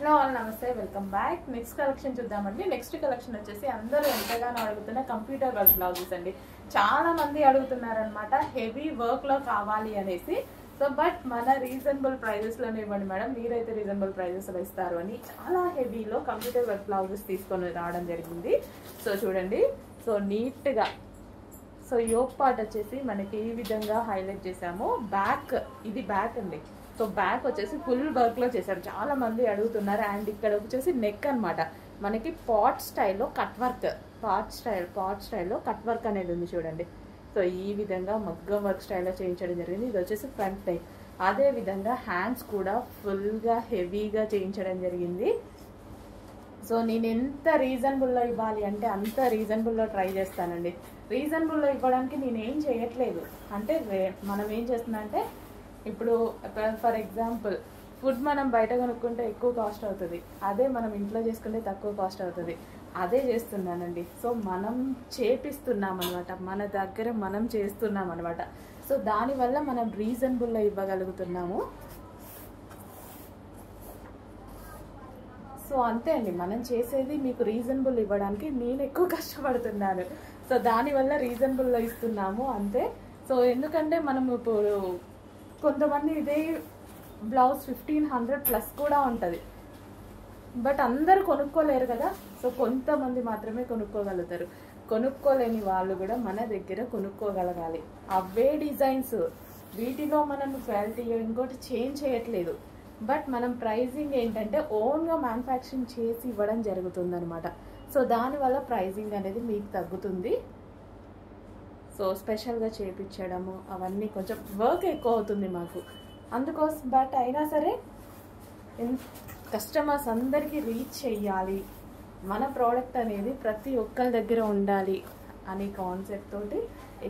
Hello all నమస్తే, welcome back. Next collection చూద్దామండి. Next collection వచ్చేసి అందరూ ఎంతగానో అడుగుతున్న కంప్యూటర్ వర్క్ బ్లౌజెస్ అండి. చాలా మంది అడుగుతున్నారనమాట హెవీ వర్క్ లో కావాలి అనేసి. సో బట్ మన రీజనబుల్ ప్రైజెస్ లోనే ఇవ్వండి మేడం, మీరైతే రీజనబుల్ ప్రైజెస్ లో ఇస్తారు అని చాలా హెవీలో కంప్యూటర్ వర్క్ బ్లౌజెస్ తీసుకొని రావడం జరిగింది. సో చూడండి, సో నీట్ గా, సో యోక్ పార్ట్ వచ్చేసి మనకి ఈ విధంగా హైలైట్ చేసాము. బ్యాక్, ఇది బ్యాక్ అండి. సో బ్యాక్ వచ్చేసి ఫుల్ వర్క్ లో చేశారు, చాలా మంది అడుగుతున్నారు. అండ్ ఇక్కడ వచ్చేసి నెక్ అన్నమాట, మనకి పాట్ స్టైల్లో కట్ వర్క్, పాట్ స్టైల్లో కట్ వర్క్ అనేది ఉంది చూడండి. సో ఈ విధంగా మగ్గం వర్క్ స్టైల్లో చేయించడం జరిగింది. ఇది వచ్చేసి ఫ్రంట్ నెక్. అదే విధంగా హ్యాండ్స్ కూడా ఫుల్గా హెవీగా చేయించడం జరిగింది. సో నేను ఎంత రీజనబుల్లో ఇవ్వాలి అంటే అంత రీజనబుల్లో ట్రై చేస్తానండి. రీజనబుల్లో ఇవ్వడానికి నేను ఏం చేయట్లేదు అంటే, మనం ఏం చేస్తున్నా అంటే, ఇప్పుడు ఫర్ ఎగ్జాంపుల్ ఫుడ్ మనం బయట కొనుక్కుంటే ఎక్కువ కాస్ట్ అవుతుంది, అదే మనం ఇంట్లో చేసుకుంటే తక్కువ కాస్ట్ అవుతుంది. అదే చేస్తున్నానండి. సో మనం చేపిస్తున్నాం అనమాట, మన దగ్గర మనం చేస్తున్నాం అనమాట. సో దానివల్ల మనం రీజనబుల్లో ఇవ్వగలుగుతున్నాము. సో అంతే అండి, మనం చేసేది మీకు రీజనబుల్ ఇవ్వడానికి నేను ఎక్కువ కష్టపడుతున్నాను. సో దానివల్ల రీజనబుల్లో ఇస్తున్నాము అంతే. సో ఎందుకంటే మనం ఇప్పుడు కొంతమంది ఇదే బ్లౌజ్ 1500 ప్లస్ కూడా ఉంటుంది, బట్ అందరూ కొనుక్కోలేరు కదా. సో కొంతమంది మాత్రమే కొనుక్కోగలుగుతారు. కొనుక్కోలేని వాళ్ళు కూడా మన దగ్గర కొనుక్కోగలగాలి. అవే డిజైన్స్, వీటిలో మనం క్వాలిటీ ఇంకోటి చేంజ్ చేయట్లేదు, బట్ మనం ప్రైజింగ్ ఏంటంటే ఓన్గా మ్యానుఫ్యాక్చరింగ్ చేసి ఇవ్వడం జరుగుతుంది అనమాట. సో దానివల్ల ప్రైజింగ్ అనేది మీకు తగ్గుతుంది. సో స్పెషల్గా చేయించడము అవన్నీ కొంచెం వర్క్ ఎక్కువ అవుతుంది మాకు, అందుకోసం. బట్ అయినా సరే కస్టమర్స్ అందరికీ రీచ్ చెయ్యాలి, మన ప్రోడక్ట్ అనేది ప్రతి ఒక్కరి దగ్గర ఉండాలి అనే కాన్సెప్ట్ తోటి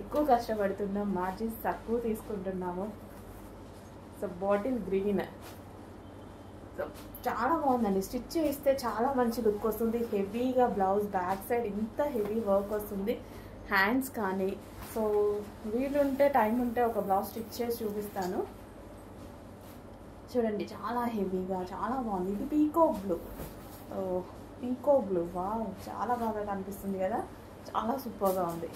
ఎక్కువ కష్టపడుతున్నాం. మార్జిన్స్ తక్కువ తీసుకుంటున్నాము. సో బాటిల్ గ్రీన్, సో చాలా బాగుందండి. స్టిచ్ చేస్తే చాలా మంచి లుక్ వస్తుంది. హెవీగా బ్లౌజ్ బ్యాక్ సైడ్ ఇంత హెవీ వర్క్ వస్తుంది. హ్యాండ్స్ కానీ, సో వీలుంటే టైం ఉంటే ఒక బ్లౌజ్ స్టిచ్ చేసి చూపిస్తాను చూడండి. చాలా హెవీగా చాలా బాగుంది. ఇది పీకాక్ బ్లూ, వా చాలా బాగా కనిపిస్తుంది కదా, చాలా సూపర్గా ఉంది.